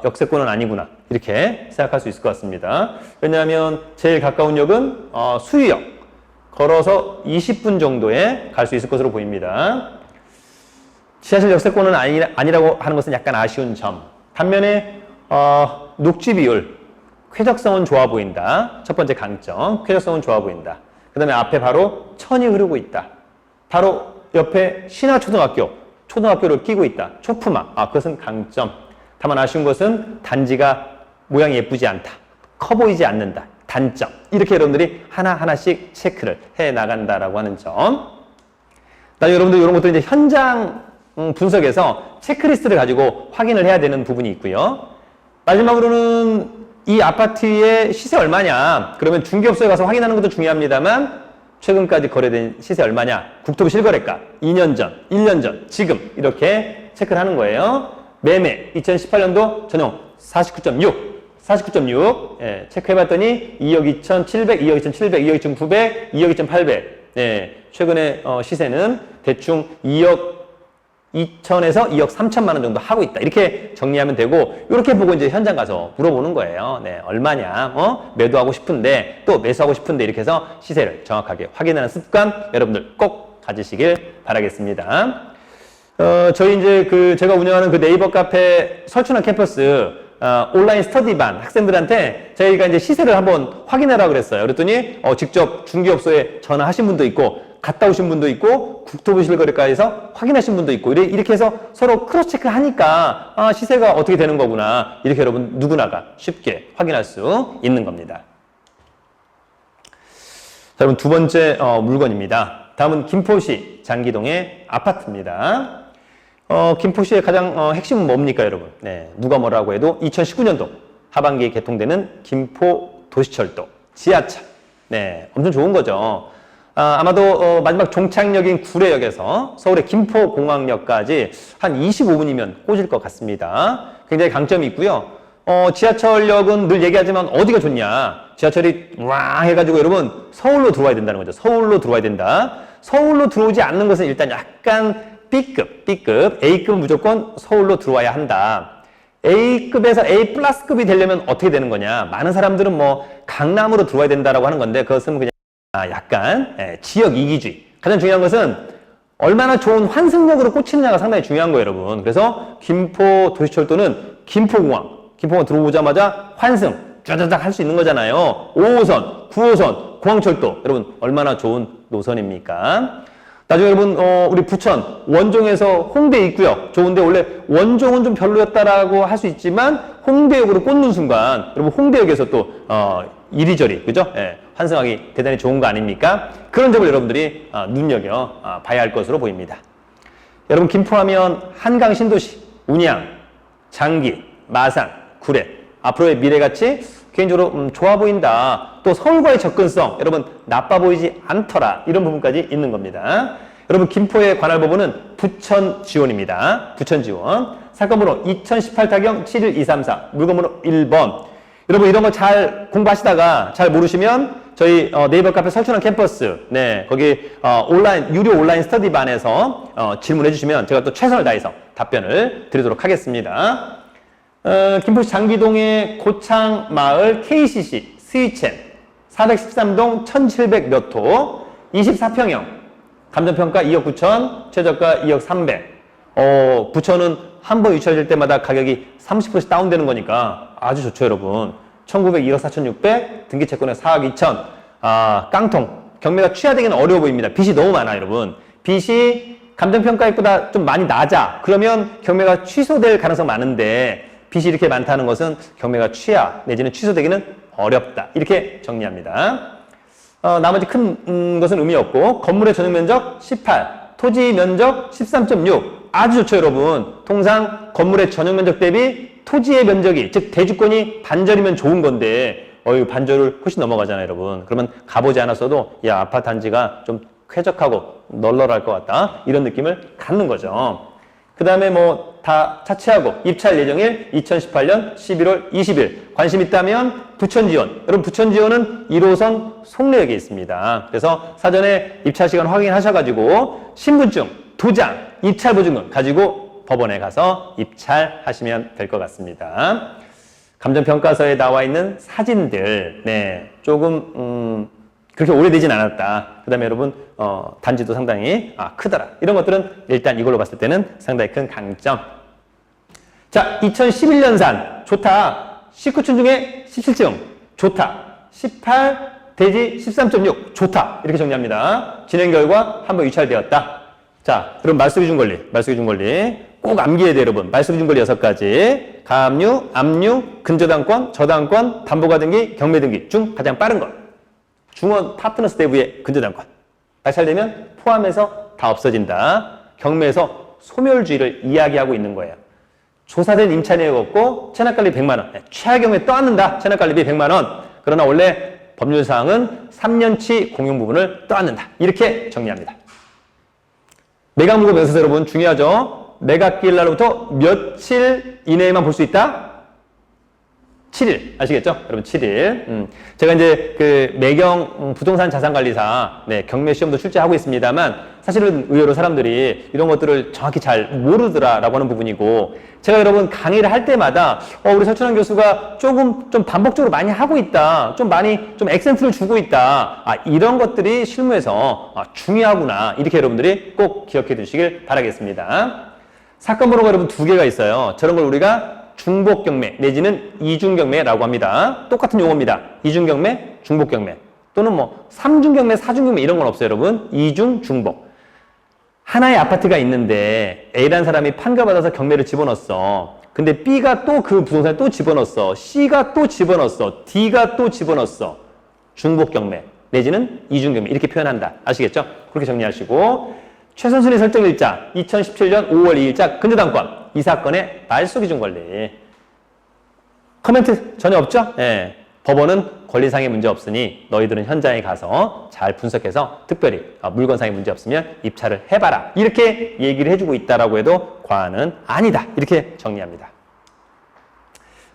역세권은 아니구나. 이렇게 생각할 수 있을 것 같습니다. 왜냐하면 제일 가까운 역은 수유역. 걸어서 20분 정도에 갈 수 있을 것으로 보입니다. 지하철 역세권은 아니라고 하는 것은 약간 아쉬운 점. 반면에 녹지 비율, 쾌적성은 좋아 보인다. 첫 번째 강점, 쾌적성은 좋아 보인다. 그 다음에 앞에 바로 천이 흐르고 있다. 바로 옆에 신화초등학교를 끼고 있다. 초품화, 그것은 강점. 다만 아쉬운 것은 단지가 모양이 예쁘지 않다. 커 보이지 않는다. 단점. 이렇게 여러분들이 하나하나씩 체크를 해 나간다라고 하는 점. 나중에 여러분들 이런 것도 이제 현장 분석에서 체크리스트를 가지고 확인을 해야 되는 부분이 있고요. 마지막으로는 이 아파트의 시세 얼마냐. 그러면 중개업소에 가서 확인하는 것도 중요합니다만 최근까지 거래된 시세 얼마냐. 국토부 실거래가 2년 전, 1년 전, 지금 이렇게 체크를 하는 거예요. 매매 2018년도 전용 49.6 예, 체크해봤더니 2억 2,700, 2억 2,700, 2억 2,900, 2억 2,800 예, 최근에 시세는 대충 2억 2천에서 2억 3천만 원 정도 하고 있다. 이렇게 정리하면 되고 이렇게 보고 이제 현장 가서 물어보는 거예요. 네, 얼마냐? 매도하고 싶은데 또 매수하고 싶은데 이렇게 해서 시세를 정확하게 확인하는 습관 여러분들 꼭 가지시길 바라겠습니다. 저희 이제 제가 운영하는 그 네이버 카페 설춘환 캠퍼스 온라인 스터디반 학생들한테 저희가 이제 시세를 한번 확인하라고 그랬어요. 그랬더니 직접 중개업소에 전화하신 분도 있고 갔다 오신 분도 있고 국토부 실거래가에서 확인하신 분도 있고 이렇게 해서 서로 크로스 체크 하니까 시세가 어떻게 되는 거구나. 이렇게 여러분 누구나가 쉽게 확인할 수 있는 겁니다. 자, 여러분 두 번째 물건입니다. 다음은 김포시 장기동의 아파트입니다. 김포시의 가장 핵심은 뭡니까, 여러분? 네, 누가 뭐라고 해도 2019년도 하반기에 개통되는 김포 도시철도 지하철. 네, 엄청 좋은 거죠. 아마도 마지막 종착역인 구례역에서 서울의 김포공항역까지 한 25분이면 꽂을 것 같습니다. 굉장히 강점이 있고요. 지하철역은 늘 얘기하지만 어디가 좋냐? 지하철이 와 해가지고 여러분 서울로 들어와야 된다는 거죠. 서울로 들어와야 된다. 서울로 들어오지 않는 것은 일단 약간 B급, A급은 무조건 서울로 들어와야 한다. A급에서 A 플러스급이 되려면 어떻게 되는 거냐? 많은 사람들은 뭐 강남으로 들어와야 된다라고 하는 건데 그것은 그냥 약간 지역 이기주의. 가장 중요한 것은 얼마나 좋은 환승역으로 꽂히느냐가 상당히 중요한 거예요, 여러분. 그래서 김포 도시철도는 김포공항 들어오자마자 환승 쫙쫙 할 수 있는 거잖아요. 5호선, 9호선, 공항철도. 여러분 얼마나 좋은 노선입니까? 나중에 여러분 우리 부천 원종에서 홍대 있고요. 좋은데 원래 원종은 좀 별로였다라고 할 수 있지만 홍대역으로 꽂는 순간 여러분 홍대역에서 또 이리저리, 그죠? 예, 환승하기 대단히 좋은 거 아닙니까? 그런 점을 여러분들이 눈여겨 봐야 할 것으로 보입니다. 여러분, 김포하면 한강 신도시, 운양, 장기, 마산, 구례, 앞으로의 미래같이 개인적으로 좋아 보인다. 또 서울과의 접근성, 여러분 나빠 보이지 않더라. 이런 부분까지 있는 겁니다. 여러분, 김포의 관할 법원은 부천지원입니다. 부천지원. 사건번호 2018 타경 71234, 물건번호 1번. 여러분, 이런 거 잘 공부하시다가 잘 모르시면 저희 네이버 카페 설춘환 캠퍼스, 네, 거기 유료 온라인 스터디반에서 질문해 주시면 제가 또 최선을 다해서 답변을 드리도록 하겠습니다. 김포시 장기동의 고창마을 KCC 스위첸 413동 1700 몇 호 24평형 감정평가 2억 9천, 최저가 2억 300. 부천은 한 번 유찰될 때마다 가격이 30%씩 다운되는 거니까 아주 좋죠, 여러분. 1900 2억 4,600, 등기채권에 4억 2천. 깡통. 경매가 취하되기는 어려워 보입니다. 빚이 너무 많아, 여러분. 빚이 감정평가액보다 좀 많이 낮아. 그러면 경매가 취소될 가능성 많은데 빚이 이렇게 많다는 것은 경매가 취하 내지는 취소되기는 어렵다. 이렇게 정리합니다. 나머지 큰 것은 의미 없고, 건물의 전용 면적 18, 토지 면적 13.6. 아주 좋죠, 여러분. 통상 건물의 전용 면적 대비 토지의 면적이, 즉 대주권이 반절이면 좋은 건데 반절을 훨씬 넘어가잖아요, 여러분. 그러면 가보지 않았어도 야, 아파트 단지가 좀 쾌적하고 널널할 것 같다, 이런 느낌을 갖는 거죠. 그 다음에 뭐 다 차치하고 입찰 예정일 2018년 11월 20일. 관심 있다면 부천지원. 여러분, 부천지원은 1호선 송내역에 있습니다. 그래서 사전에 입찰 시간 확인하셔가지고 신분증, 도장, 입찰 보증금 가지고 법원에 가서 입찰하시면 될 것 같습니다. 감정평가서에 나와 있는 사진들, 네, 조금 그렇게 오래되진 않았다. 그 다음에 여러분 단지도 상당히 크더라. 이런 것들은 일단 이걸로 봤을 때는 상당히 큰 강점. 자, 2011년산 좋다. 19층 중에 17층 좋다. 18 대지 13.6 좋다. 이렇게 정리합니다. 진행 결과 한번 유찰되었다. 자, 그럼 말소기준 권리 꼭 암기해야 돼요, 여러분. 말소기준 권리 6가지. 가압류, 압류, 근저당권, 저당권, 담보가등기, 경매등기 중 가장 빠른 것. 중원 파트너스 대부의 근저당권. 낙찰되면 포함해서 다 없어진다. 경매에서 소멸주의를 이야기하고 있는 거예요. 조사된 임차 내역 없고 체납관리 100만 원. 최하 경우에 떠안는다. 체납관리비 100만 원. 그러나 원래 법률사항은 3년치 공용 부분을 떠안는다. 이렇게 정리합니다. 매각무급 명세서 여러분 중요하죠. 매각기일 날로부터 며칠 이내에만 볼 수 있다? 7일. 아시겠죠? 여러분 7일. 제가 이제 그 매경 부동산 자산관리사 경매 시험도 출제하고 있습니다만 사실은 의외로 사람들이 이런 것들을 정확히 잘 모르더라라고 하는 부분이고, 제가 여러분 강의를 할 때마다 우리 설춘환 교수가 조금 좀 반복적으로 많이 하고 있다. 좀 액센트를 주고 있다. 이런 것들이 실무에서 중요하구나. 이렇게 여러분들이 꼭 기억해 두시길 바라겠습니다. 사건 번호가 여러분 2개가 있어요. 저런 걸 우리가 중복경매 내지는 이중경매라고 합니다. 똑같은 용어입니다. 이중경매, 중복경매 또는 뭐 3중경매, 4중경매 이런 건 없어요, 여러분. 이중, 중복. 하나의 아파트가 있는데 A라는 사람이 판가받아서 경매를 집어넣었어. 근데 B가 또 그 부동산을 또 집어넣었어. C가 또 집어넣었어. D가 또 집어넣었어. 중복경매 내지는 이중경매 이렇게 표현한다. 아시겠죠? 그렇게 정리하시고, 최선순위 설정일자 2017년 5월 2일자 근저당권. 이 사건의 말소기준 권리. 코멘트 전혀 없죠? 예. 법원은 권리상의 문제 없으니 너희들은 현장에 가서 잘 분석해서 특별히 물건상의 문제 없으면 입찰을 해봐라. 이렇게 얘기를 해주고 있다라고 해도 과언은 아니다. 이렇게 정리합니다.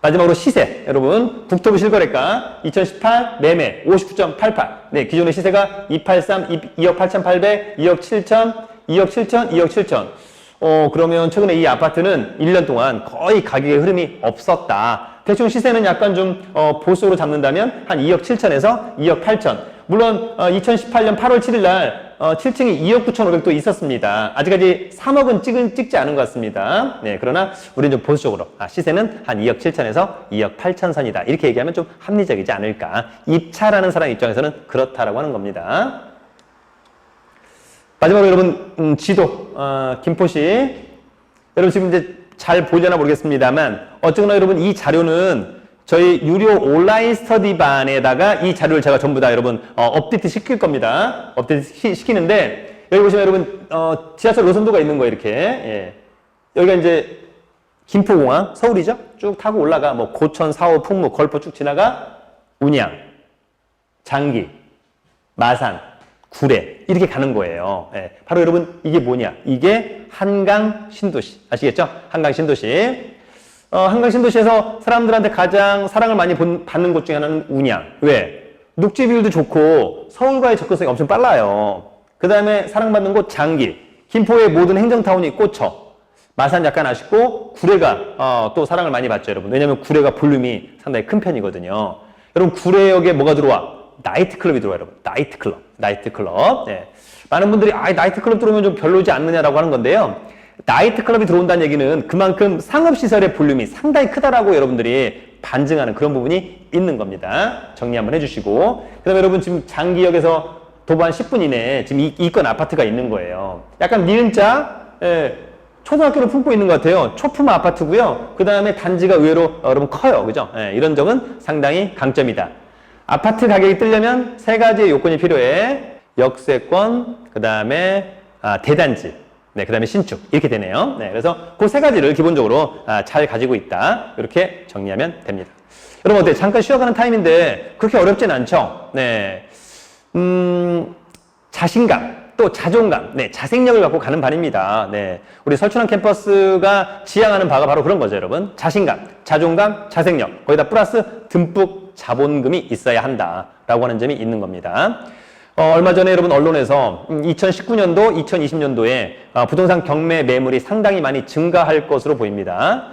마지막으로 시세. 여러분, 북토부 실거래가 2018 매매 59.88. 네, 기존의 시세가 283, 2억 8,800, 2억 7천, 2억 7천, 2억 7천. 그러면 최근에 이 아파트는 1년 동안 거의 가격의 흐름이 없었다. 대충 시세는 약간 좀 보수로 잡는다면 한 2억 7천에서 2억 8천. 물론 2018년 8월 7일 날 7층이 2억 9,500도 있었습니다. 아직까지 3억은 찍지 않은 것 같습니다. 네, 그러나 우리는 좀 보수적으로 시세는 한 2억 7천에서 2억 8천 선이다. 이렇게 얘기하면 좀 합리적이지 않을까. 입찰하는 사람 입장에서는 그렇다라고 하는 겁니다. 마지막으로 여러분 지도 김포시. 여러분 지금 이제 잘 보려나 모르겠습니다만 어쨌거나 여러분 이 자료는 저희 유료 온라인 스터디반에다가 이 자료를 제가 전부 다 여러분 업데이트 시킬 겁니다. 업데이트 시키는데 여기 보시면 여러분 지하철 노선도가 있는 거예요. 이렇게. 예. 여기가 이제 김포공항, 서울이죠? 쭉 타고 올라가 뭐 고천, 사호, 풍무, 걸포 쭉 지나가 운양, 장기, 마산, 구례 이렇게 가는 거예요. 예. 바로 여러분 이게 뭐냐? 이게 한강 신도시. 아시겠죠? 한강 신도시. 한강 신도시에서 사람들한테 가장 사랑을 많이 받는 곳 중에 하나는 운양. 왜? 녹지 비율도 좋고 서울과의 접근성이 엄청 빨라요. 그 다음에 사랑받는 곳 장기. 김포의 모든 행정타운이 꽂혀. 마산 약간 아쉽고 구례가 또 사랑을 많이 받죠, 여러분. 왜냐면 구례가 볼륨이 상당히 큰 편이거든요. 여러분 구례역에 뭐가 들어와? 나이트클럽이 들어와요, 여러분. 나이트클럽. 네. 많은 분들이 나이트클럽 들어오면 좀 별로지 않느냐라고 하는 건데요. 나이트클럽이 들어온다는 얘기는 그만큼 상업시설의 볼륨이 상당히 크다라고 여러분들이 반증하는 그런 부분이 있는 겁니다. 정리 한번 해주시고. 그 다음에 여러분 지금 장기역에서 도보 한 10분 이내에 지금 이권 아파트가 있는 거예요. 약간 니은자, 초등학교를 품고 있는 것 같아요. 초품 아파트고요. 그 다음에 단지가 의외로 여러분 커요. 그죠? 이런 점은 상당히 강점이다. 아파트 가격이 뜨려면 세 가지의 요건이 필요해. 역세권, 그 다음에 대단지. 네, 그 다음에 신축. 이렇게 되네요. 네, 그래서 그 세 가지를 기본적으로 잘 가지고 있다. 이렇게 정리하면 됩니다. 여러분, 어때요? 잠깐 쉬어가는 타임인데 그렇게 어렵진 않죠? 네. 자신감, 또 자존감, 네, 자생력을 갖고 가는 반입니다. 네. 우리 설춘환 캠퍼스가 지향하는 바가 바로 그런 거죠, 여러분. 자신감, 자존감, 자생력. 거기다 플러스 듬뿍 자본금이 있어야 한다라고 하는 점이 있는 겁니다. 얼마 전에 여러분 언론에서 2019년도, 2020년도에 부동산 경매 매물이 상당히 많이 증가할 것으로 보입니다.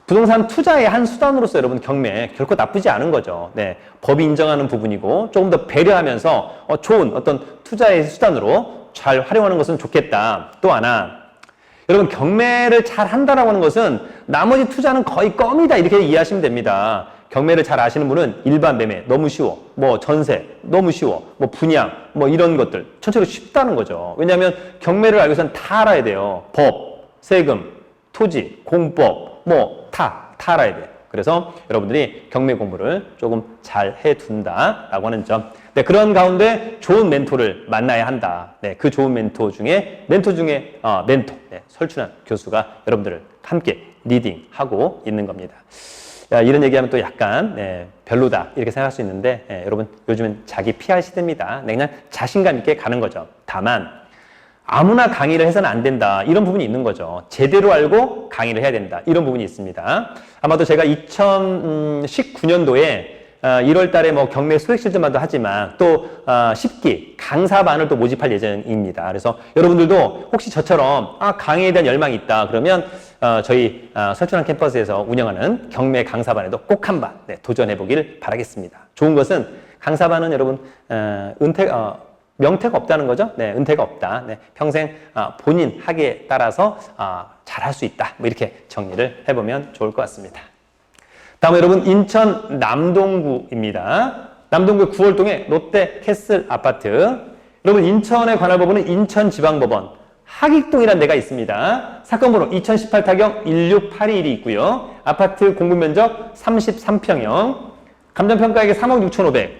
부동산 투자의 한 수단으로서 여러분 경매 결코 나쁘지 않은 거죠. 네, 법이 인정하는 부분이고 조금 더 배려하면서 좋은 어떤 투자의 수단으로 잘 활용하는 것은 좋겠다. 또 하나, 여러분 경매를 잘 한다라고 하는 것은 나머지 투자는 거의 껌이다 이렇게 이해하시면 됩니다. 경매를 잘 아시는 분은 일반 매매 너무 쉬워, 뭐 전세 너무 쉬워, 뭐 분양 뭐 이런 것들 전체로 쉽다는 거죠. 왜냐하면 경매를 알기 위해서는 다 알아야 돼요. 법, 세금, 토지, 공법 뭐 다 알아야 돼요. 그래서 여러분들이 경매 공부를 조금 잘 해둔다라고 하는 점. 네, 그런 가운데 좋은 멘토를 만나야 한다. 네, 그 좋은 멘토 중에 멘토. 네, 설춘환 교수가 여러분들을 함께 리딩하고 있는 겁니다. 이런 얘기하면 또 약간 별로다 이렇게 생각할 수 있는데 여러분 요즘은 자기 PR 시대입니다. 그냥 자신감 있게 가는 거죠. 다만 아무나 강의를 해서는 안 된다 이런 부분이 있는 거죠. 제대로 알고 강의를 해야 된다 이런 부분이 있습니다. 아마도 제가 2019년도에 1월 달에 뭐 경매 소액 실전만도 하지만 또 10기 강사반을 또 모집할 예정입니다. 그래서 여러분들도 혹시 저처럼 강의에 대한 열망이 있다 그러면 저희 설춘환 캠퍼스에서 운영하는 경매 강사반에도 꼭 한번 도전해 보길 바라겠습니다. 좋은 것은 강사반은 여러분 명태가 없다는 거죠. 네, 은퇴가 없다. 네, 평생 본인 학위에 따라서 잘할 수 있다. 뭐 이렇게 정리를 해보면 좋을 것 같습니다. 다음은 여러분 인천 남동구입니다. 남동구 9월동에 롯데 캐슬 아파트. 여러분 인천의 관할 법원은 인천지방법원 하익동이라는 데가 있습니다. 사건 번호 2018 타경 16821이 있고요. 아파트 공급 면적 33평형. 감정평가액이 3억 6,500.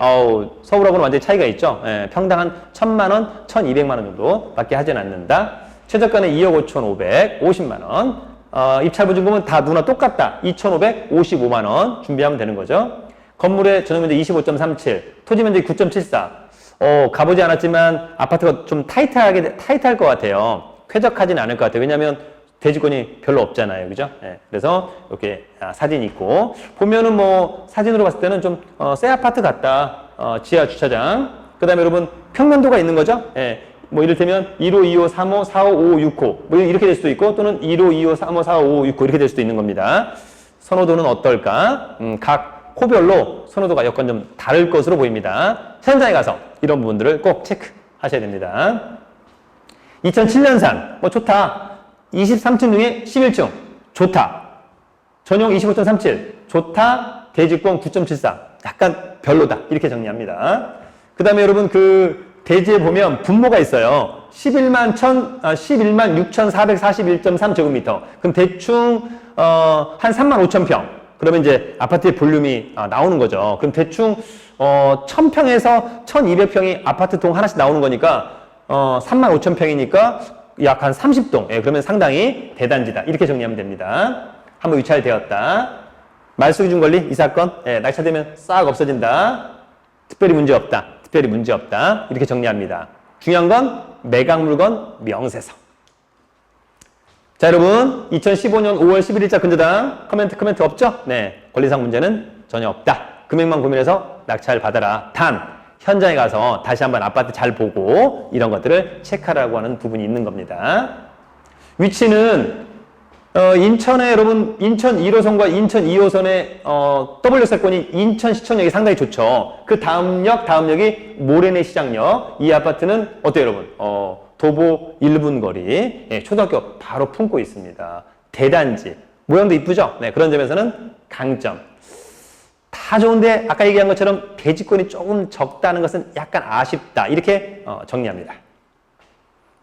서울하고는 완전히 차이가 있죠. 평당 한 1,000만 원, 1,200만 원 정도 밖에 하진 않는다. 최저가는 2억 5,500, 50만 원. 입찰보증금은 다 누나 똑같다. 2,555만 원 준비하면 되는 거죠. 건물의 전용면적 25.37, 토지면적이 9.74. 가보지 않았지만 아파트가 좀 타이트할 것 같아요. 쾌적하진 않을 것 같아요. 왜냐하면 대지권이 별로 없잖아요. 그죠? 그래서 이렇게 사진이 있고 보면은 뭐 사진으로 봤을 때는 좀 새 아파트 같다. 지하 주차장. 그 다음에 여러분 평면도가 있는 거죠? 뭐 이를테면 1호, 2호, 3호, 4호, 5호, 6호 뭐 이렇게 될 수도 있고 또는 1호, 2호, 3호, 4호, 5호, 6호 이렇게 될 수도 있는 겁니다. 선호도는 어떨까? 각 호별로 선호도가 여건 좀 다를 것으로 보입니다. 현장에 가서 이런 부분들을 꼭 체크하셔야 됩니다. 2007년산 뭐 좋다. 23층 중에 11층 좋다. 전용 25.37 좋다. 대지권 9.74 약간 별로다. 이렇게 정리합니다. 그 다음에 여러분 그 대지에 보면 분모가 있어요. 11만 6,441.3제곱미터. 그럼 대충 한 3만 5천 평. 그러면 이제 아파트의 볼륨이 나오는 거죠. 그럼 대충 1000평에서 1200평이 아파트 동 하나씩 나오는 거니까 35,000평이니까 약 한 30동. 예, 그러면 상당히 대단지다. 이렇게 정리하면 됩니다. 한번 유찰되었다. 말소기준권리 이 사건 낙찰되면 싹 없어진다. 특별히 문제 없다. 특별히 문제 없다. 이렇게 정리합니다. 중요한 건 매각 물건 명세서. 자, 여러분 2015년 5월 11일자 근저당 커멘트 없죠? 네, 권리상 문제는 전혀 없다. 금액만 고민해서 낙찰 받아라. 단 현장에 가서 다시 한번 아파트 잘 보고 이런 것들을 체크하라고 하는 부분이 있는 겁니다. 위치는 인천에 여러분 인천 1호선과 인천 2호선의 W세권이 인천시청역이 상당히 좋죠. 그 다음역이 모래내 시장역. 이 아파트는 어때요 여러분? 도보 1분 거리, 초등학교 바로 품고 있습니다. 대단지, 모양도 이쁘죠? 네, 그런 점에서는 강점. 다 좋은데 아까 얘기한 것처럼 대지권이 조금 적다는 것은 약간 아쉽다. 이렇게 정리합니다.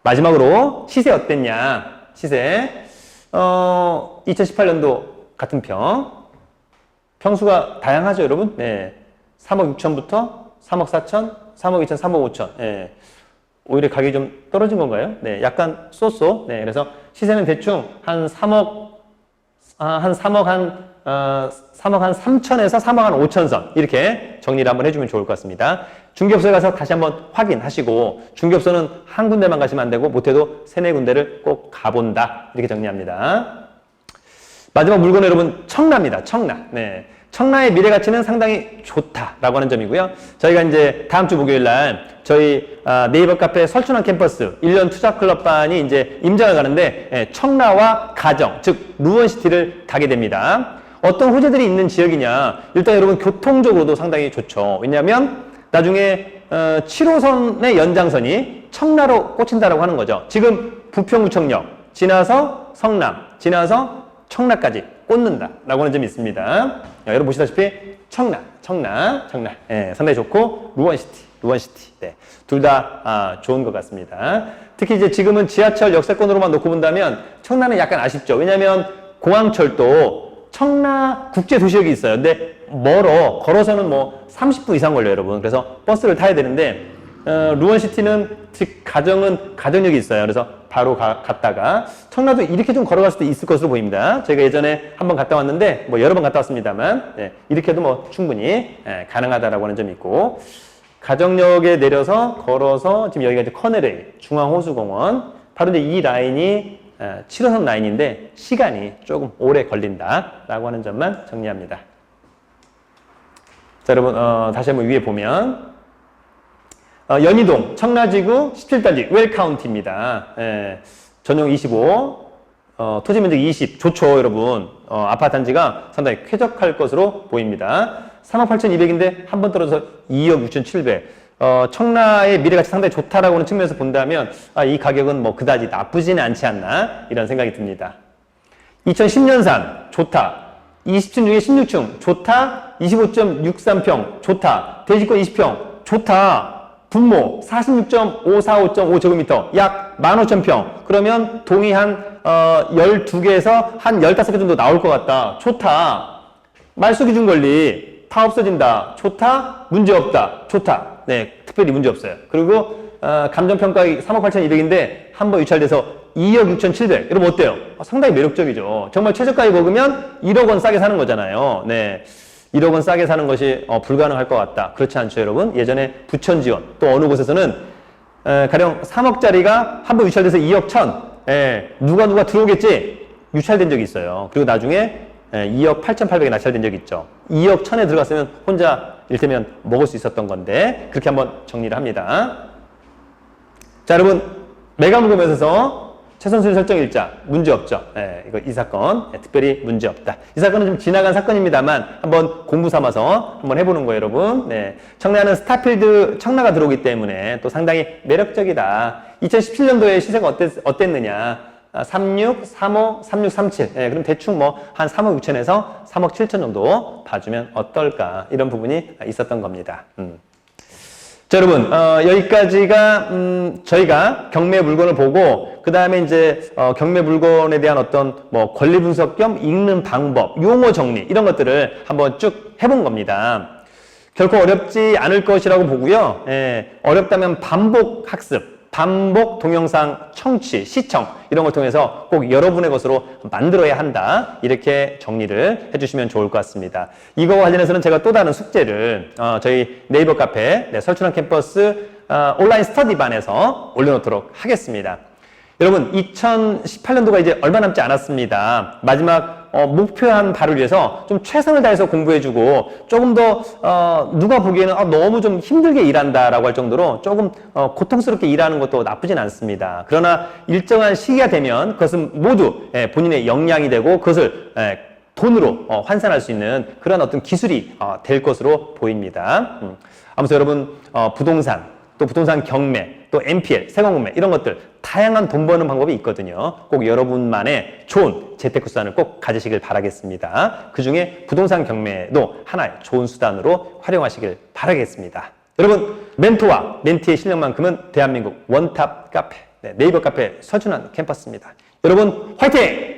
마지막으로 시세 어땠냐? 시세 2018년도 같은 평수가 다양하죠 여러분? 네, 3억 6천부터 3억 4천, 3억 2천, 3억 5천. 네. 오히려 가격이 좀 떨어진 건가요? 네, 약간 쏘쏘. 네, 그래서 시세는 대충 한 3억 한 3천에서 3억 한 5천 선 이렇게 정리를 한번 해주면 좋을 것 같습니다. 중개업소에 가서 다시 한번 확인하시고 중개업소는 한 군데만 가시면 안 되고 못해도 3-4군데를 꼭 가본다 이렇게 정리합니다. 마지막 물건 여러분 청라입니다. 청라. 네. 청라의 미래 가치는 상당히 좋다라고 하는 점이고요. 저희가 이제 다음 주 목요일 날 저희 네이버 카페 설춘환 캠퍼스 1년 투자 클럽반이 이제 임장을 가는데 청라와 가정, 즉 루원시티를 가게 됩니다. 어떤 호재들이 있는 지역이냐? 일단 여러분 교통적으로도 상당히 좋죠. 왜냐하면 나중에 7호선의 연장선이 청라로 꽂힌다라고 하는 거죠. 지금 부평구청역 지나서 성남, 지나서 청라까지 꽂는다라고 하는 점이 있습니다. 여러분 보시다시피 청라. 상당히 좋고 루원시티. 네, 둘 다 좋은 것 같습니다. 특히 이제 지금은 지하철 역세권으로만 놓고 본다면 청라는 약간 아쉽죠. 왜냐하면 공항철도 청라 국제도시역이 있어요. 근데 걸어서는 뭐 30분 이상 걸려요, 여러분. 그래서 버스를 타야 되는데 루원시티는 즉 가정역이 있어요. 그래서 바로 갔다가 청라도 이렇게 좀 걸어갈 수도 있을 것으로 보입니다. 제가 예전에 한번 갔다 왔는데 뭐 여러 번 갔다 왔습니다만 이렇게 해도 뭐 충분히 가능하다라고 하는 점이 있고 가정역에 내려서 걸어서 지금 여기가 이제 커넬웨이 중앙호수공원 바로 이제 이 라인이 7호선 라인인데 시간이 조금 오래 걸린다라고 하는 점만 정리합니다. 자, 여러분 다시 한번 위에 보면 연희동 청라지구 17단지 웰카운티입니다. 전용 25, 토지 면적 20 좋죠 여러분. 아파트 단지가 상당히 쾌적할 것으로 보입니다. 38,200인데 한 번 떨어져서 2억 6,700. 청라의 미래가치 상당히 좋다라고 하는 측면에서 본다면 이 가격은 뭐 그다지 나쁘지는 않지 않나 이런 생각이 듭니다. 2010년산 좋다. 20층 중에 16층 좋다. 25.63평 좋다. 대지권 20평 좋다. 분모 46.545.5제곱미터 약 15,000평. 그러면 동이 한 12개에서 한 15개 정도 나올 것 같다. 좋다. 말소기준 권리 다 없어진다. 좋다. 문제없다. 좋다. 네, 특별히 문제없어요. 그리고 감정평가액 3억 8,200인데 한 번 유찰돼서 2억 6,700. 여러분 어때요? 상당히 매력적이죠. 정말 최저가에 먹으면 1억 원 싸게 사는 거잖아요. 네. 1억 원 싸게 사는 것이 불가능할 것 같다. 그렇지 않죠, 여러분? 예전에 부천 지원, 또 어느 곳에서는 가령 3억짜리가 한 번 유찰돼서 2억 1,000. 누가 들어오겠지? 유찰된 적이 있어요. 그리고 나중에 2억 8,800에 낙찰된 적이 있죠. 2억 1,000에 들어갔으면 혼자 일테면 먹을 수 있었던 건데 그렇게 한번 정리를 합니다. 자, 여러분 매각물건에서 최선수리 설정 일자 문제 없죠. 이 사건 특별히 문제 없다. 이 사건은 좀 지나간 사건입니다만 한번 공부 삼아서 한번 해보는 거예요, 여러분. 청라는 스타필드 청라가 들어오기 때문에 또 상당히 매력적이다. 2017년도에 시세가 어땠느냐? 36, 35, 36, 37. 그럼 대충 뭐 한 3억 6천에서 3억 7천 정도 봐주면 어떨까? 이런 부분이 있었던 겁니다. 자, 여러분, 여기까지가, 저희가 경매 물건을 보고, 그 다음에 이제, 경매 물건에 대한 어떤, 뭐, 권리 분석 겸 읽는 방법, 용어 정리, 이런 것들을 한번 쭉 해본 겁니다. 결코 어렵지 않을 것이라고 보고요. 예, 어렵다면 반복 학습, 반복 동영상 청취, 시청 이런 걸 통해서 꼭 여러분의 것으로 만들어야 한다. 이렇게 정리를 해주시면 좋을 것 같습니다. 이거와 관련해서는 제가 또 다른 숙제를 저희 네이버 카페 설춘환 캠퍼스 온라인 스터디반에서 올려놓도록 하겠습니다. 여러분 2018년도가 이제 얼마 남지 않았습니다. 마지막 목표한 바를 위해서 좀 최선을 다해서 공부해주고 조금 더 누가 보기에는 너무 좀 힘들게 일한다라고 할 정도로 조금 고통스럽게 일하는 것도 나쁘진 않습니다. 그러나 일정한 시기가 되면 그것은 모두 본인의 역량이 되고 그것을 돈으로 환산할 수 있는 그런 어떤 기술이 될 것으로 보입니다. 아무튼 여러분 부동산 또 부동산 경매, 또 NPL, 세금공매 이런 것들 다양한 돈 버는 방법이 있거든요. 꼭 여러분만의 좋은 재테크 수단을 꼭 가지시길 바라겠습니다. 그 중에 부동산 경매도 하나의 좋은 수단으로 활용하시길 바라겠습니다. 여러분 멘토와 멘티의 실력만큼은 대한민국 원탑 카페 네이버 카페 설춘환 캠퍼스입니다. 여러분 화이팅!